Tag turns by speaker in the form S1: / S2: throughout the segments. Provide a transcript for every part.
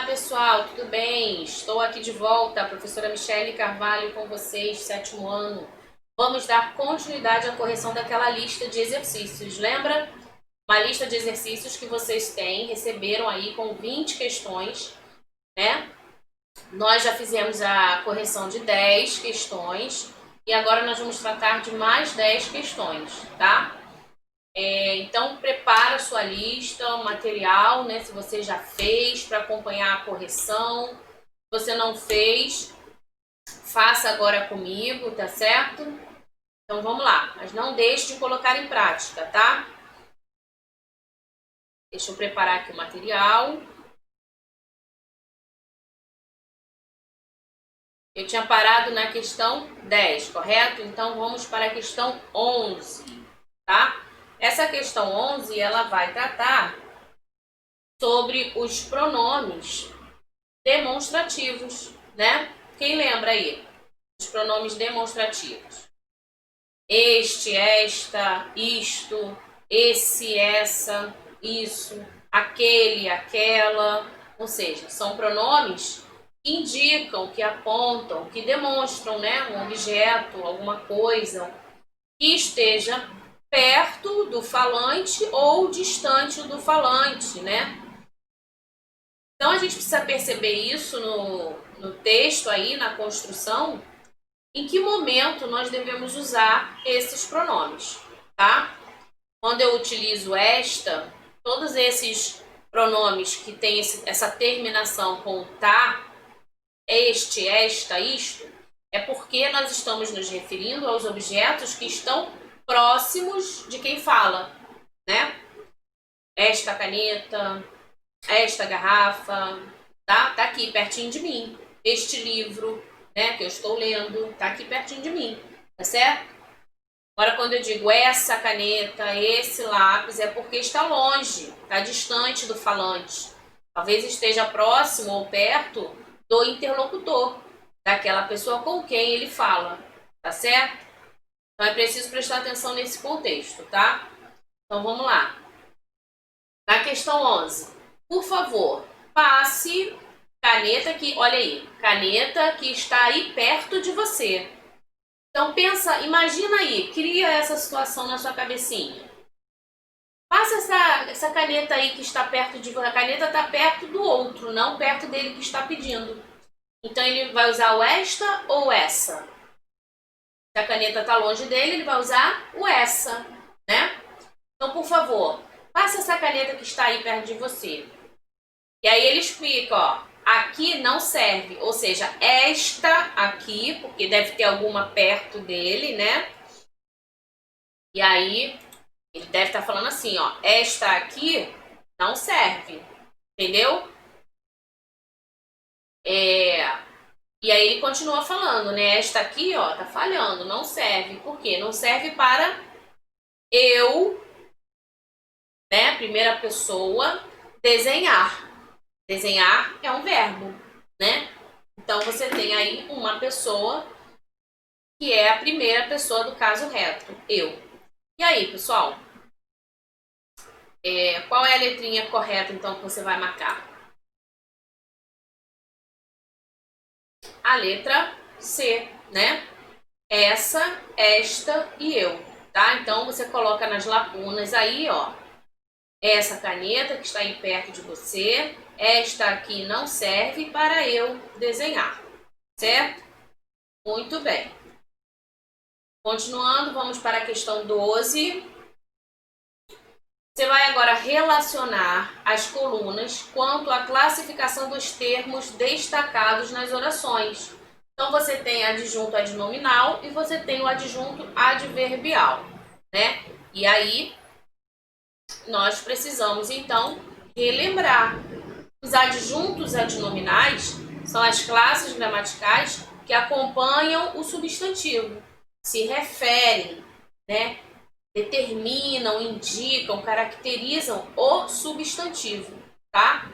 S1: Olá pessoal, tudo bem? Estou aqui de volta, a professora Michele Carvalho com vocês, 7º ano. Vamos dar continuidade à correção daquela lista de exercícios, lembra? Uma lista de exercícios que vocês receberam aí com 20 questões, né? Nós já fizemos a correção de 10 questões e agora nós vamos tratar de mais 10 questões, tá? Então, prepara a sua lista, o material, né? Se você já fez, para acompanhar a correção. Se você não fez, faça agora comigo, tá certo? Então, vamos lá. Mas não deixe de colocar em prática, tá? Deixa eu preparar aqui o material. Eu tinha parado na questão 10, correto? Então, vamos para a questão 11, tá? Essa questão 11, ela vai tratar sobre os pronomes demonstrativos, né? Quem lembra aí? Os pronomes demonstrativos. Este, esta, isto, esse, essa, isso, aquele, aquela. Ou seja, são pronomes que indicam, que apontam, que demonstram, né, um objeto, alguma coisa que esteja perto do falante ou distante do falante, né? Então, a gente precisa perceber isso no texto aí, na construção, em que momento nós devemos usar esses pronomes, tá? Quando eu utilizo esta, todos esses pronomes que têm essa terminação com tá, este, esta, isto, é porque nós estamos nos referindo aos objetos que estão próximos de quem fala, né? Esta caneta, esta garrafa, tá? Tá aqui pertinho de mim. Este livro, né, que eu estou lendo, tá aqui pertinho de mim, tá certo? Agora, quando eu digo essa caneta, esse lápis, é porque está longe, está distante do falante. Talvez esteja próximo ou perto do interlocutor, daquela pessoa com quem ele fala, tá certo? Então, é preciso prestar atenção nesse contexto, tá? Então, vamos lá. Na questão 11, por favor, passe caneta que, olha aí, caneta que está aí perto de você. Então pensa, imagina aí, cria essa situação na sua cabecinha. Passa essa caneta aí que está perto de você. A caneta está perto do outro, não perto dele que está pedindo. Então ele vai usar o esta ou essa. Se a caneta está longe dele, ele vai usar o essa, né? Então, por favor, passa essa caneta que está aí perto de você. E aí ele explica, ó, aqui não serve, ou seja, esta aqui, porque deve ter alguma perto dele, né? E aí ele deve estar falando assim, ó, esta aqui não serve, entendeu? E aí ele continua falando, né? Esta aqui, ó, tá falhando, não serve. Por quê? Não serve para eu, né? Primeira pessoa, desenhar. Desenhar é um verbo, né? Então, você tem aí uma pessoa que é a primeira pessoa do caso reto, eu. E aí, pessoal? Qual é a letrinha correta, então, que você vai marcar? A letra C, né? Essa, esta e eu, tá? Então, você coloca nas lacunas aí, ó. Essa caneta que está aí perto de você, esta aqui não serve para eu desenhar, certo? Muito bem. Continuando, vamos para a questão 12. Você vai agora relacionar as colunas quanto à classificação dos termos destacados nas orações. Então, você tem adjunto adnominal e você tem o adjunto adverbial, né? E aí, nós precisamos, então, relembrar. Os adjuntos adnominais são as classes gramaticais que acompanham o substantivo, se referem, né? Determinam, indicam, caracterizam o substantivo, tá?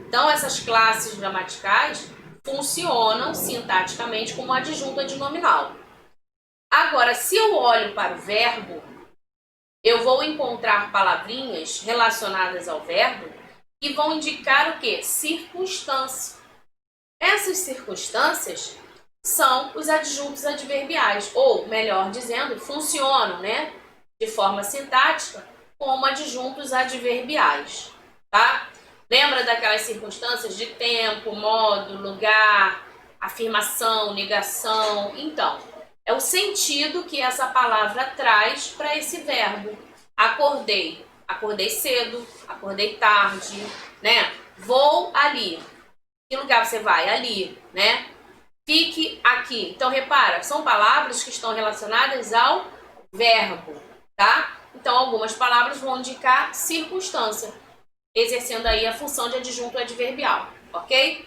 S1: Então, essas classes gramaticais funcionam sintaticamente como adjunto adnominal. Agora, se eu olho para o verbo, eu vou encontrar palavrinhas relacionadas ao verbo e vão indicar o quê? Circunstância. Essas circunstâncias são os adjuntos adverbiais, ou, melhor dizendo, funcionam, né, de forma sintática como adjuntos adverbiais, tá? Lembra daquelas circunstâncias de tempo, modo, lugar, afirmação, negação? Então, é o sentido que essa palavra traz para esse verbo. Acordei. Acordei cedo, acordei tarde, né? Vou ali. Que lugar você vai? Ali, né? Fique aqui. Então, repara, são palavras que estão relacionadas ao verbo, tá? Então, algumas palavras vão indicar circunstância, exercendo aí a função de adjunto adverbial, ok?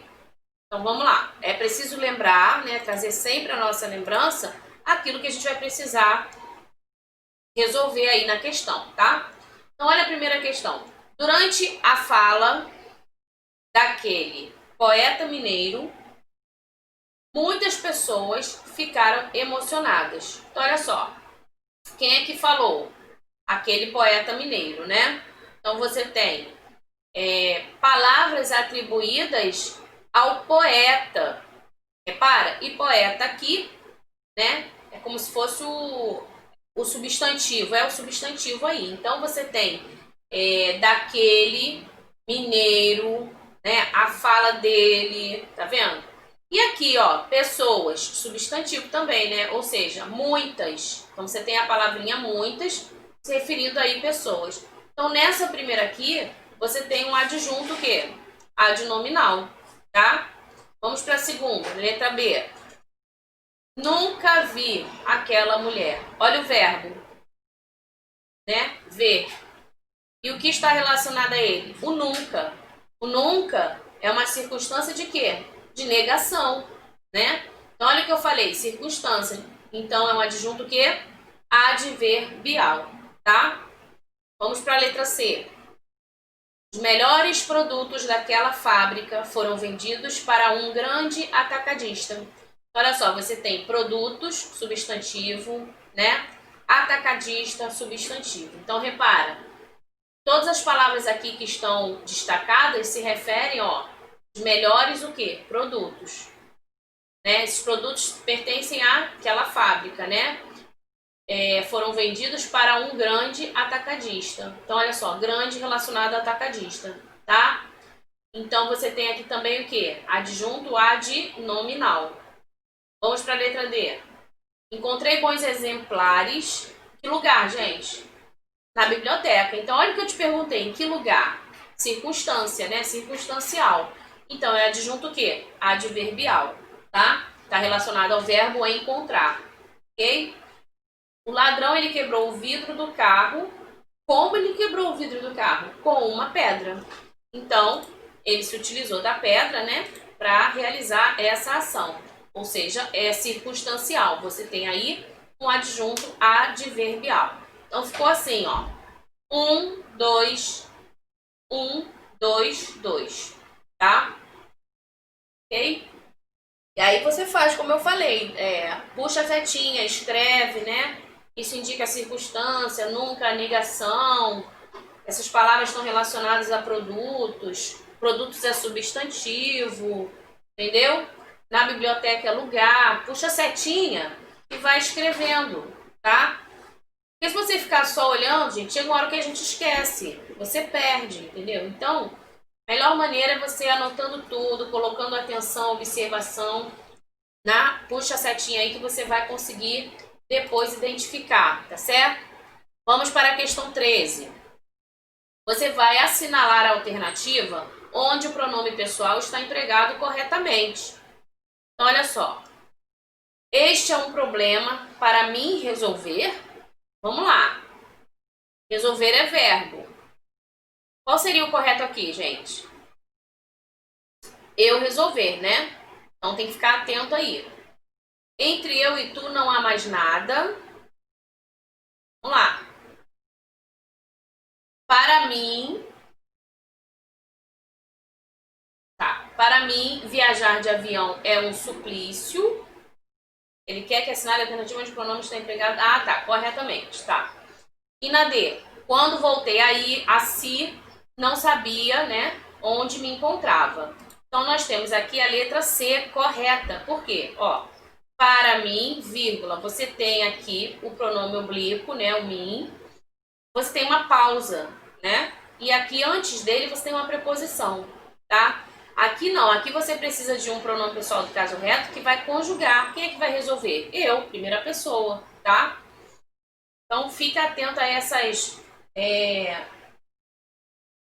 S1: Então, vamos lá. É preciso lembrar, né, trazer sempre a nossa lembrança aquilo que a gente vai precisar resolver aí na questão, tá? Então, olha a primeira questão. Durante a fala daquele poeta mineiro, muitas pessoas ficaram emocionadas. Então, olha só. Quem é que falou? Aquele poeta mineiro, né? Então, você tem palavras atribuídas ao poeta. Repara, e poeta aqui, né? É como se fosse o substantivo, é o substantivo aí. Então, você tem daquele mineiro, né? A fala dele, tá vendo? E aqui, ó, pessoas, substantivo também, né? Ou seja, muitas. Então, você tem a palavrinha muitas, se referindo aí pessoas. Então, nessa primeira aqui, você tem um adjunto o quê? Adnominal, tá? Vamos para a segunda, letra B. Nunca vi aquela mulher. Olha o verbo, né? Ver. E o que está relacionado a ele? O nunca. O nunca é uma circunstância de quê? De negação, né? Então, olha o que eu falei, circunstância. Então, é um adjunto o quê? Adverbial, tá? Vamos para a letra C. Os melhores produtos daquela fábrica foram vendidos para um grande atacadista. Olha só, você tem produtos, substantivo, né? Atacadista, substantivo. Então, repara, todas as palavras aqui que estão destacadas se referem, ó, os melhores o quê? Produtos. Né? Esses produtos pertencem àquela fábrica, né? Foram vendidos para um grande atacadista. Então, olha só, grande relacionado a atacadista, tá? Então, você tem aqui também o quê? Adjunto adnominal. Vamos para a letra D. Encontrei bons exemplares. Que lugar, gente? Na biblioteca. Então, olha o que eu te perguntei. Em que lugar? Circunstância, né? Circunstancial. Então, é adjunto o quê? Adverbial, tá? Está relacionado ao verbo encontrar, ok? O ladrão, ele quebrou o vidro do carro. Como ele quebrou o vidro do carro? Com uma pedra. Então, ele se utilizou da pedra, né? Para realizar essa ação. Ou seja, é circunstancial. Você tem aí um adjunto adverbial. Então, ficou assim, ó. 1, 2, 1, 2, 2. Tá? Ok? E aí você faz como eu falei. Puxa a setinha, escreve, né? Isso indica a circunstância, nunca a negação. Essas palavras estão relacionadas a produtos. Produtos é substantivo. Entendeu? Na biblioteca é lugar. Puxa a setinha e vai escrevendo, tá? Porque se você ficar só olhando, gente, chega uma hora que a gente esquece. Você perde, entendeu? Então, a melhor maneira é você anotando tudo, colocando atenção, observação. Puxa a setinha aí que você vai conseguir depois identificar, tá certo? Vamos para a questão 13. Você vai assinalar a alternativa onde o pronome pessoal está empregado corretamente. Então, olha só. Este é um problema para mim resolver. Vamos lá. Resolver é verbo. Qual seria o correto aqui, gente? Eu resolver, né? Então, tem que ficar atento aí. Entre eu e tu não há mais nada. Vamos lá. Para mim... Tá. Para mim, viajar de avião é um suplício. Ele quer que assinale a alternativa onde o pronome está empregado. Ah, tá. Corretamente. Tá. E na D. Quando voltei aí, a si não sabia, né? onde me encontrava. Então, nós temos aqui a letra C correta. Por quê? Ó, para mim, vírgula, você tem aqui o pronome oblíquo, né, o mim. Você tem uma pausa, né? E aqui, antes dele, você tem uma preposição, tá? Aqui não, aqui você precisa de um pronome pessoal do caso reto que vai conjugar. Quem é que vai resolver? Eu, primeira pessoa, tá? Então, fica atento a essas...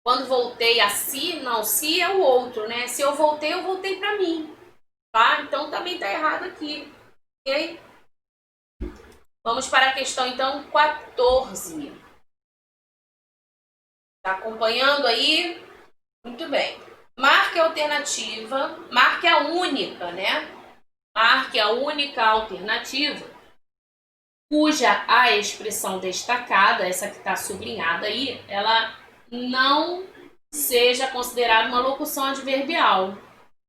S1: Quando voltei a si, não, si é o outro, né? Se eu voltei para mim, tá? Então, também tá errado aqui, ok? Vamos para a questão, então, 14. Tá acompanhando aí? Muito bem. Marque a alternativa, marque a única, né? Marque a única alternativa cuja a expressão destacada, essa que está sublinhada aí, ela não seja considerada uma locução adverbial.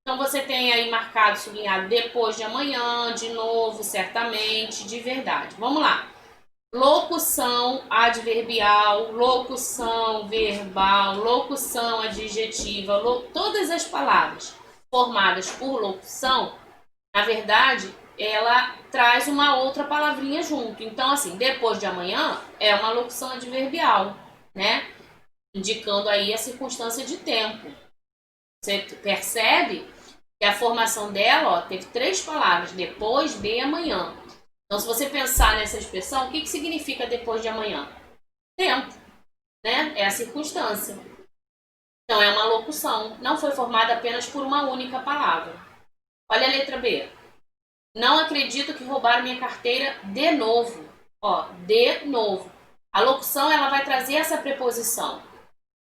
S1: Então, você tem aí marcado, sublinhado, depois de amanhã, de novo, certamente, de verdade. Vamos lá. Locução adverbial, locução verbal, locução adjetiva, todas as palavras formadas por locução, na verdade, ela traz uma outra palavrinha junto. Então, assim, depois de amanhã é uma locução adverbial, né? Indicando aí a circunstância de tempo. Você percebe que a formação dela, ó, teve 3 palavras, depois de amanhã. Então, se você pensar nessa expressão, o que significa depois de amanhã? Tempo, né? É a circunstância. Então, é uma locução. Não foi formada apenas por uma única palavra. Olha a letra B. Não acredito que roubaram minha carteira de novo. Ó, de novo. A locução, ela vai trazer essa preposição,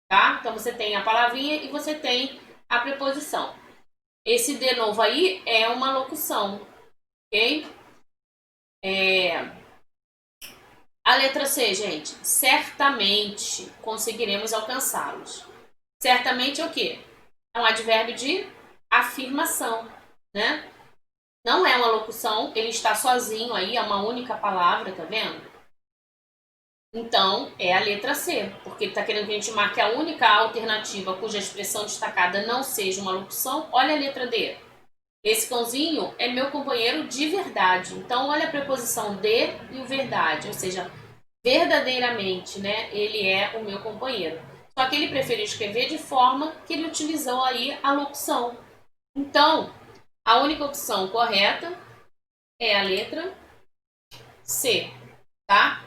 S1: tá? Então, você tem a palavrinha e você tem a preposição. Esse de novo aí é uma locução, ok? A letra C, gente. Certamente conseguiremos alcançá-los. Certamente é o quê? É um advérbio de afirmação, né? Não é uma locução, ele está sozinho aí, é uma única palavra, tá vendo? Então, é a letra C, porque ele está querendo que a gente marque a única alternativa cuja expressão destacada não seja uma locução. Olha a letra D. Esse cãozinho é meu companheiro de verdade. Então, olha a preposição de e o verdade, ou seja, verdadeiramente, né? Ele é o meu companheiro. Só que ele preferiu escrever de forma que ele utilizou aí a locução. Então, a única opção correta é a letra C, tá?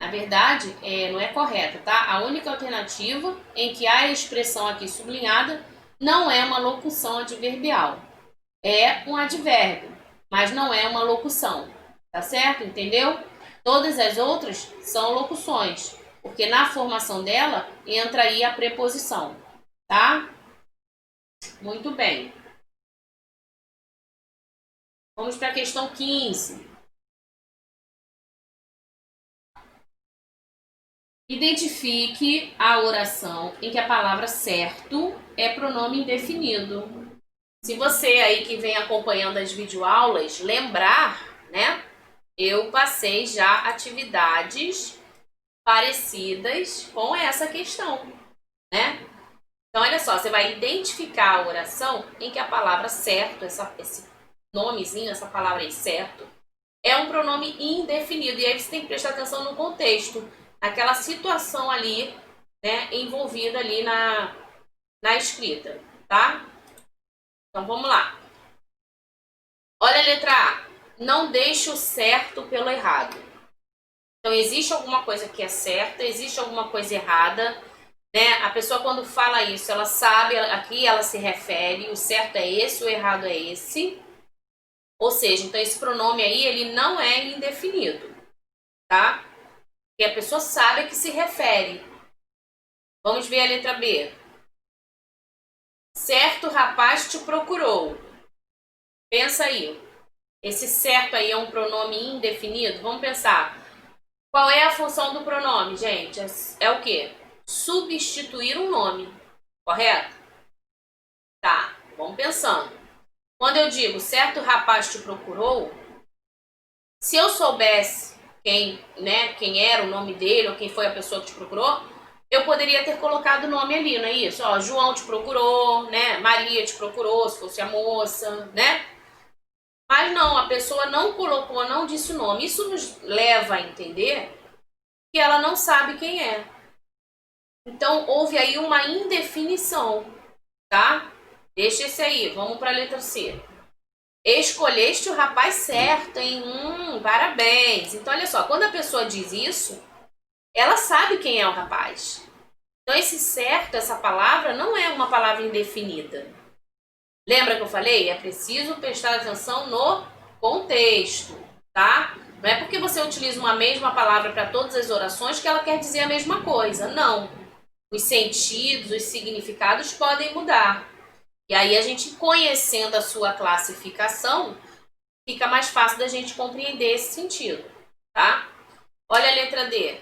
S1: Na verdade, não é correta, tá? A única alternativa em que há a expressão aqui sublinhada não é uma locução adverbial. É um advérbio, mas não é uma locução, tá certo? Entendeu? Todas as outras são locuções, porque na formação dela entra aí a preposição, tá? Muito bem. Vamos para a questão 15. Identifique a oração em que a palavra certo é pronome indefinido. Se você aí que vem acompanhando as videoaulas lembrar, né? Eu passei já atividades parecidas com essa questão, né? Então, olha só, você vai identificar a oração em que a palavra certo, esse nomezinho, essa palavra aí, certo, é um pronome indefinido. E aí você tem que prestar atenção no contexto, naquela situação ali, né, envolvida ali na escrita, tá? Então, vamos lá. Olha a letra A. Não deixe o certo pelo errado. Então, existe alguma coisa que é certa, existe alguma coisa errada, né? A pessoa, quando fala isso, ela sabe a que ela se refere, o certo é esse, o errado é esse. Ou seja, então esse pronome aí, ele não é indefinido, tá? Porque a pessoa sabe a que se refere. Vamos ver a letra B. Certo rapaz te procurou. Pensa aí. Esse certo aí é um pronome indefinido? Vamos pensar. Qual é a função do pronome, gente? É o quê? Substituir um nome, correto? Tá, vamos pensando. Quando eu digo certo rapaz te procurou, se eu soubesse quem era o nome dele ou quem foi a pessoa que te procurou, eu poderia ter colocado o nome ali, não é isso? Ó, João te procurou, né? Maria te procurou, se fosse a moça, né? Mas não, a pessoa não colocou, não disse o nome. Isso nos leva a entender que ela não sabe quem é. Então, houve aí uma indefinição, tá? Deixa esse aí, vamos para a letra C. Escolheste o rapaz certo, hein? Parabéns. Então, olha só, quando a pessoa diz isso, ela sabe quem é o rapaz. Então, esse certo, essa palavra, não é uma palavra indefinida. Lembra que eu falei? É preciso prestar atenção no contexto, tá? Não é porque você utiliza uma mesma palavra para todas as orações que ela quer dizer a mesma coisa. Não. Os sentidos, os significados podem mudar. E aí a gente, conhecendo a sua classificação, fica mais fácil da gente compreender esse sentido, tá? Olha a letra D.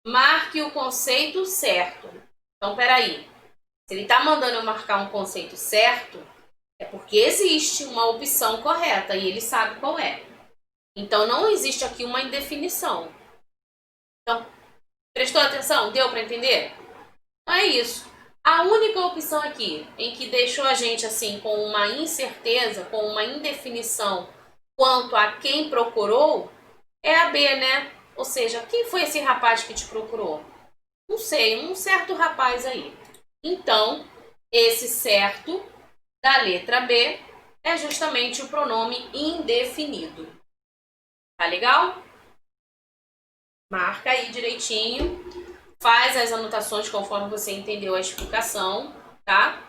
S1: Marque o conceito certo. Então, peraí. Se ele está mandando eu marcar um conceito certo, é porque existe uma opção correta e ele sabe qual é. Então, não existe aqui uma indefinição. Então, prestou atenção? Deu para entender? Então, é isso. A única opção aqui em que deixou a gente assim com uma incerteza, com uma indefinição quanto a quem procurou, é a B, né? Ou seja, quem foi esse rapaz que te procurou? Não sei, um certo rapaz aí. Então, esse certo da letra B é justamente o pronome indefinido. Tá legal? Marca aí direitinho. Faz as anotações conforme você entendeu a explicação, tá?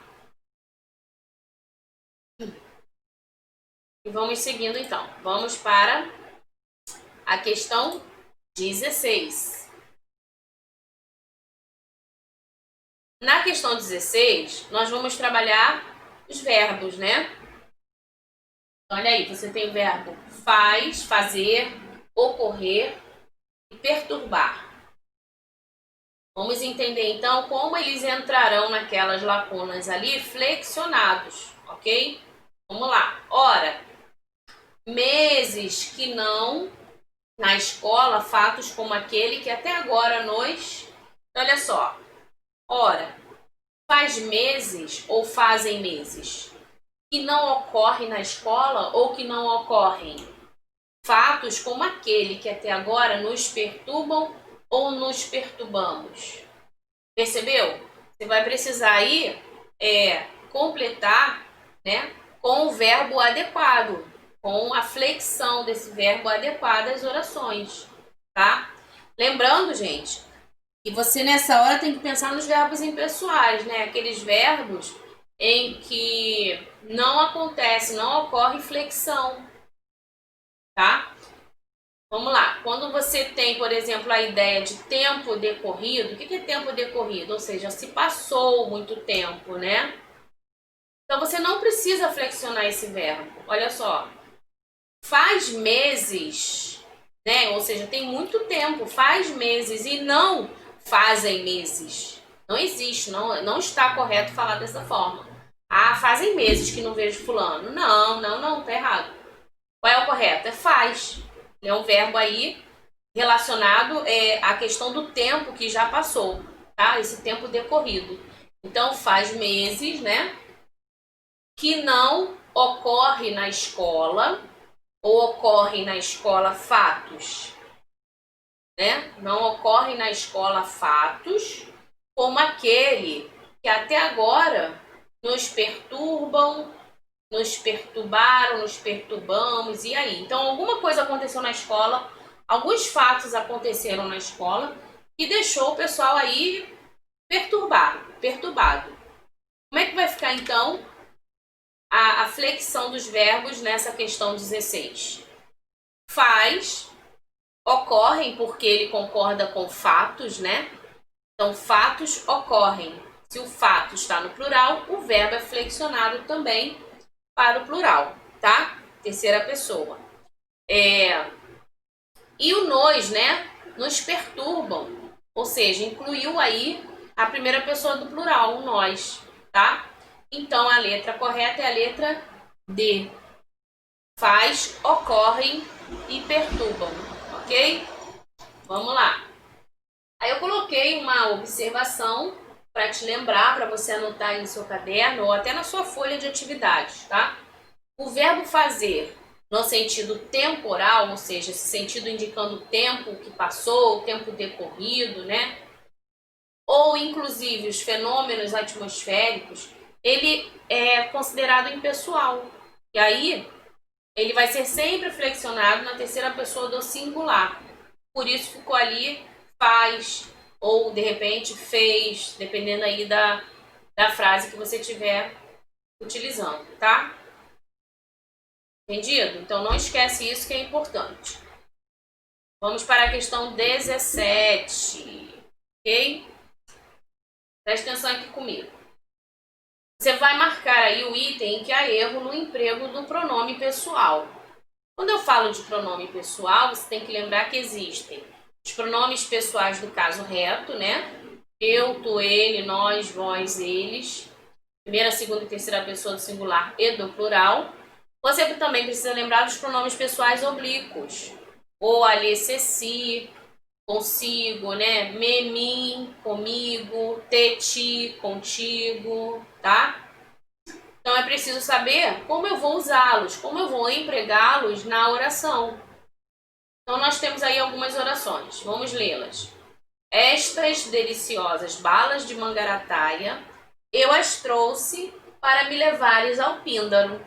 S1: E vamos seguindo então. Vamos para a questão 16. Na questão 16, nós vamos trabalhar os verbos, né? Olha aí, você tem o verbo faz, fazer, ocorrer e perturbar. Vamos entender então como eles entrarão naquelas lacunas ali flexionados, ok? Vamos lá. Ora, meses que não na escola, fatos como aquele que até agora nos... Olha só. Ora, faz meses ou fazem meses que não ocorre na escola ou que não ocorrem fatos como aquele que até agora nos perturbam ou nos perturbamos. Percebeu? Você vai precisar aí completar, né, com o verbo adequado, com a flexão desse verbo adequado às orações, tá? Lembrando, gente, que você nessa hora tem que pensar nos verbos impessoais, né? Aqueles verbos em que não acontece, não ocorre flexão, tá? Vamos lá. Quando você tem, por exemplo, a ideia de tempo decorrido, o que é tempo decorrido? Ou seja, se passou muito tempo, né? Então você não precisa flexionar esse verbo. Olha só. Faz meses, né? Ou seja, tem muito tempo, faz meses e não fazem meses. Não existe, não está correto falar dessa forma. Ah, fazem meses que não vejo fulano. Não, tá errado. Qual é o correto? É faz. É um verbo aí relacionado à questão do tempo que já passou, tá? Esse tempo decorrido. Então, faz meses, né? Que não ocorre na escola ou ocorrem na escola fatos, né? Não ocorrem na escola fatos como aquele que até agora nos perturbam, nos perturbaram, nos perturbamos, e aí? Então, alguma coisa aconteceu na escola, alguns fatos aconteceram na escola e deixou o pessoal aí perturbado. Como é que vai ficar, então, a flexão dos verbos nessa questão 16? Faz, ocorrem porque ele concorda com fatos, né? Então, fatos ocorrem. Se o fato está no plural, o verbo é flexionado também para o plural, tá? Terceira pessoa. E o nós, né? Nos perturbam. Ou seja, incluiu aí a primeira pessoa do plural, o nós, tá? Então, a letra correta é a letra D. Faz, ocorrem e perturbam, ok? Vamos lá. Aí eu coloquei uma observação para te lembrar, para você anotar aí no seu caderno ou até na sua folha de atividades, tá? O verbo fazer no sentido temporal, ou seja, esse sentido indicando o tempo que passou, o tempo decorrido, né? Ou inclusive os fenômenos atmosféricos, ele é considerado impessoal. E aí, ele vai ser sempre flexionado na terceira pessoa do singular. Por isso ficou ali faz, ou de repente fez, dependendo aí da frase que você estiver utilizando, tá? Entendido? Então não esquece isso que é importante. Vamos para a questão 17, ok? Presta atenção aqui comigo. Você vai marcar aí o item em que há erro no emprego do pronome pessoal. Quando eu falo de pronome pessoal, você tem que lembrar que existem os pronomes pessoais do caso reto, né? Eu, tu, ele, nós, vós, eles. Primeira, segunda e terceira pessoa do singular e do plural. Você também precisa lembrar dos pronomes pessoais oblíquos. O, ali, se, consigo, né? Me, mim, comigo, te, ti, contigo, tá? Então é preciso saber como eu vou usá-los, como eu vou empregá-los na oração. Então nós temos aí algumas orações, vamos lê-las. Estas deliciosas balas de mangarataia, eu as trouxe para me levares ao Píndaro.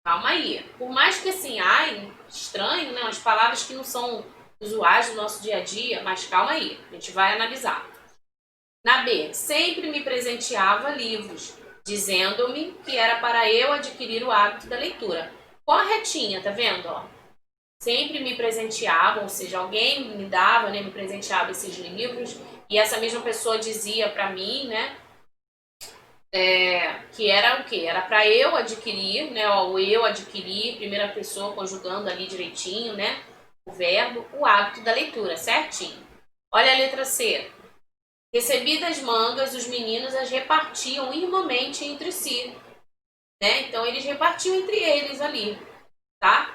S1: Calma aí. Por mais que assim, ai, estranho, né? As palavras que não são usuais do nosso dia a dia, mas calma aí, a gente vai analisar. Na B, sempre me presenteava livros, dizendo-me que era para eu adquirir o hábito da leitura. Corretinha, tá vendo? Ó? Sempre me presenteava, ou seja, alguém me dava, né, me presenteava esses livros, e essa mesma pessoa dizia para mim, né, que era o quê? Era para eu adquirir, né, ó, o eu adquirir, primeira pessoa conjugando ali direitinho, né, o verbo, o hábito da leitura, certinho. Olha a letra C. Recebidas mangas, os meninos as repartiam irmãmente entre si, né? Então eles repartiam entre eles ali, tá?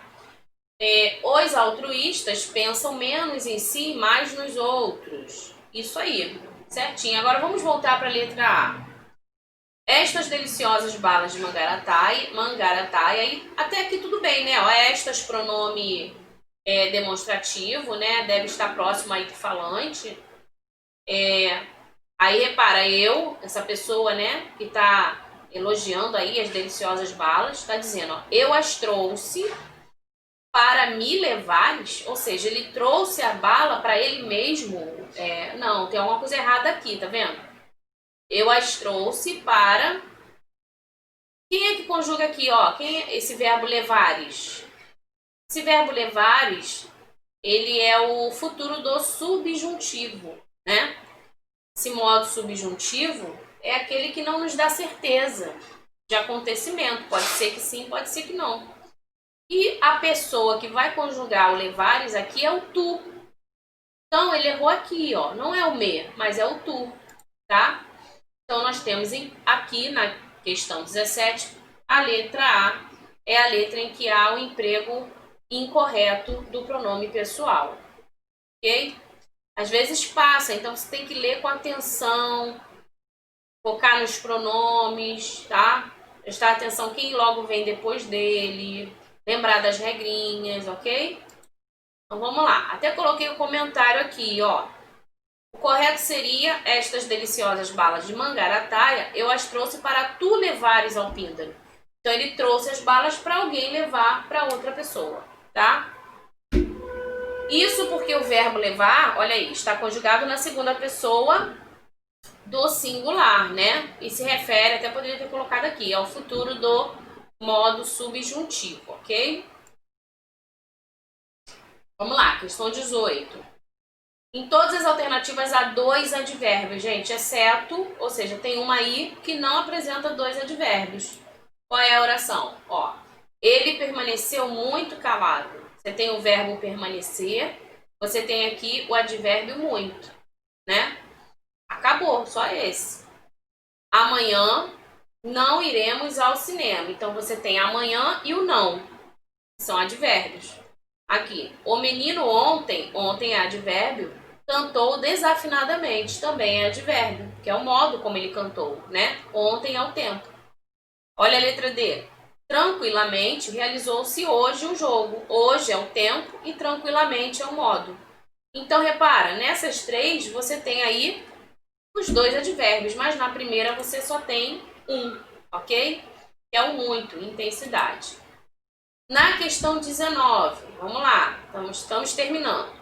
S1: Os altruístas pensam menos em si e mais nos outros. Isso aí, certinho. Agora vamos voltar para a letra A. Estas deliciosas balas de mangarataia, e até aqui tudo bem, né? Ó, estas, pronome demonstrativo, né? Deve estar próximo aí do falante. Aí repara, essa pessoa, né, que está elogiando aí as deliciosas balas, está dizendo, ó, eu as trouxe para me levares, ou seja, ele trouxe a bala para ele mesmo. Não, tem alguma coisa errada aqui, tá vendo? Eu as trouxe para... Quem é que conjuga aqui, ó? Quem é esse verbo levares? Esse verbo levares, ele é o futuro do subjuntivo, né? Esse modo subjuntivo é aquele que não nos dá certeza de acontecimento. Pode ser que sim, pode ser que não. E a pessoa que vai conjugar o levares aqui é o tu. Então, ele errou aqui, ó. Não é o me, mas é o tu, tá? Então, nós temos aqui na questão 17, a letra A é a letra em que há o emprego incorreto do pronome pessoal. Ok? Às vezes passa, então você tem que ler com atenção, focar nos pronomes, tá? Prestar atenção quem logo vem depois dele, lembrar das regrinhas, ok? Então vamos lá. Até coloquei o comentário aqui, ó. O correto seria estas deliciosas balas de mangarataia, eu as trouxe para tu levares ao Píndaro. Então ele trouxe as balas para alguém levar para outra pessoa, tá? Isso porque o verbo levar, olha aí, está conjugado na segunda pessoa do singular, né? E se refere, até poderia ter colocado aqui, ao futuro do modo subjuntivo, ok? Vamos lá, questão 18. Em todas as alternativas há dois advérbios, gente, exceto, ou seja, tem uma aí que não apresenta dois advérbios. Qual é a oração? Ó, ele permaneceu muito calado. Você tem o verbo permanecer, você tem aqui o advérbio muito, né? Acabou, só esse. Amanhã não iremos ao cinema. Então você tem amanhã e o não, são advérbios. Aqui, o menino ontem é advérbio, Cantou desafinadamente, também é advérbio, que é o modo como ele cantou, né? Ontem é o tempo. Olha a letra D. Tranquilamente realizou-se hoje o jogo. Hoje é o tempo e tranquilamente é o modo. Então, repara, nessas três você tem aí os dois advérbios, mas na primeira você só tem um, ok? Que é o muito, intensidade. Na questão 19, vamos lá, estamos terminando.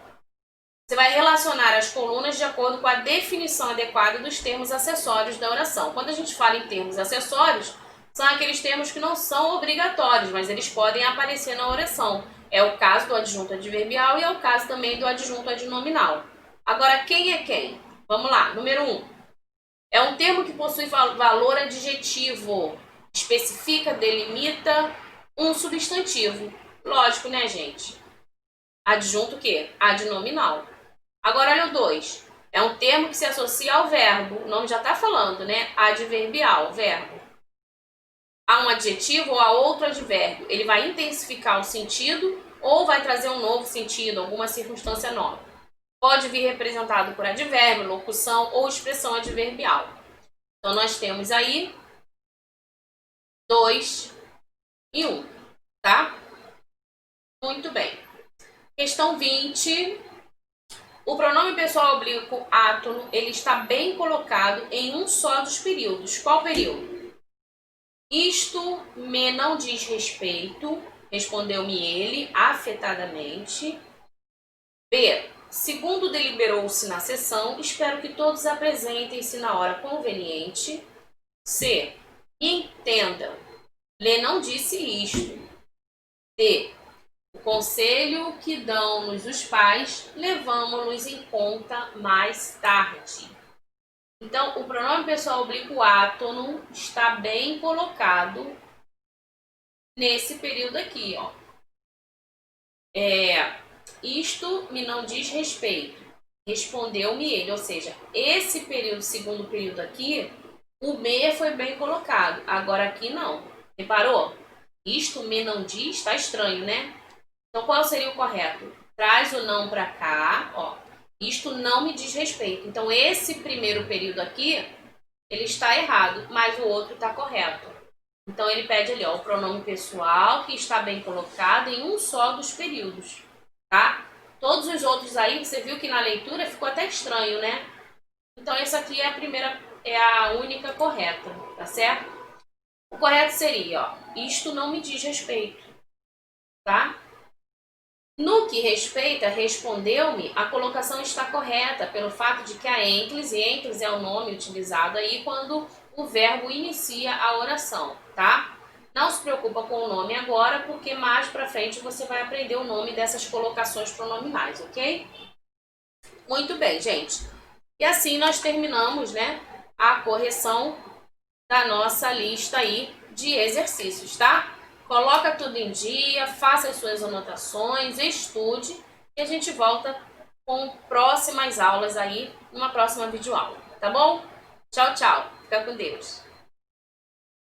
S1: Você vai relacionar as colunas de acordo com a definição adequada dos termos acessórios da oração. Quando a gente fala em termos acessórios, são aqueles termos que não são obrigatórios, mas eles podem aparecer na oração. É o caso do adjunto adverbial e é o caso também do adjunto adnominal. Agora, quem é quem? Vamos lá, número 1. É um termo que possui valor adjetivo, especifica, delimita um substantivo. Lógico, né, gente? Adjunto o quê? Adnominal. Agora, olha o 2. É um termo que se associa ao verbo. O nome já está falando, né? Adverbial, verbo. A um adjetivo ou a outro advérbio. Ele vai intensificar o sentido ou vai trazer um novo sentido, alguma circunstância nova. Pode vir representado por advérbio, locução ou expressão adverbial. Então, nós temos aí 2 e 1, tá? Muito bem. Questão 20. O pronome pessoal oblíquo átono, ele está bem colocado em um só dos períodos. Qual período? Isto me não diz respeito, respondeu-me ele afetadamente. B. Segundo deliberou-se na sessão, espero que todos apresentem-se na hora conveniente. C. Entenda, lhe não disse isto. D. O conselho que dão-nos os pais, levamo-los em conta mais tarde. Então, o pronome pessoal oblíquo átono está bem colocado nesse período aqui, ó. Isto me não diz respeito. Respondeu-me ele, ou seja, esse período, segundo período aqui, o me foi bem colocado. Agora aqui não. Reparou? Isto me não diz, tá estranho, né? Então, qual seria o correto? Traz o não para cá, ó. Isto não me diz respeito. Então, esse primeiro período aqui, ele está errado, mas o outro está correto. Então, ele pede ali, ó, o pronome pessoal, que está bem colocado em um só dos períodos, tá? Todos os outros aí, você viu que na leitura ficou até estranho, né? Então, essa aqui é a primeira, é a única correta, tá certo? O correto seria, ó, isto não me diz respeito, tá? No que respeita, respondeu-me, a colocação está correta, pelo fato de que a ênclise, ênclise é o nome utilizado aí quando o verbo inicia a oração, tá? Não se preocupa com o nome agora, porque mais pra frente você vai aprender o nome dessas colocações pronominais, ok? Muito bem, gente. E assim nós terminamos, né, a correção da nossa lista aí de exercícios, tá? Coloca tudo em dia, faça as suas anotações, estude e a gente volta com próximas aulas aí, numa próxima videoaula, tá bom? Tchau, tchau. Fica com Deus.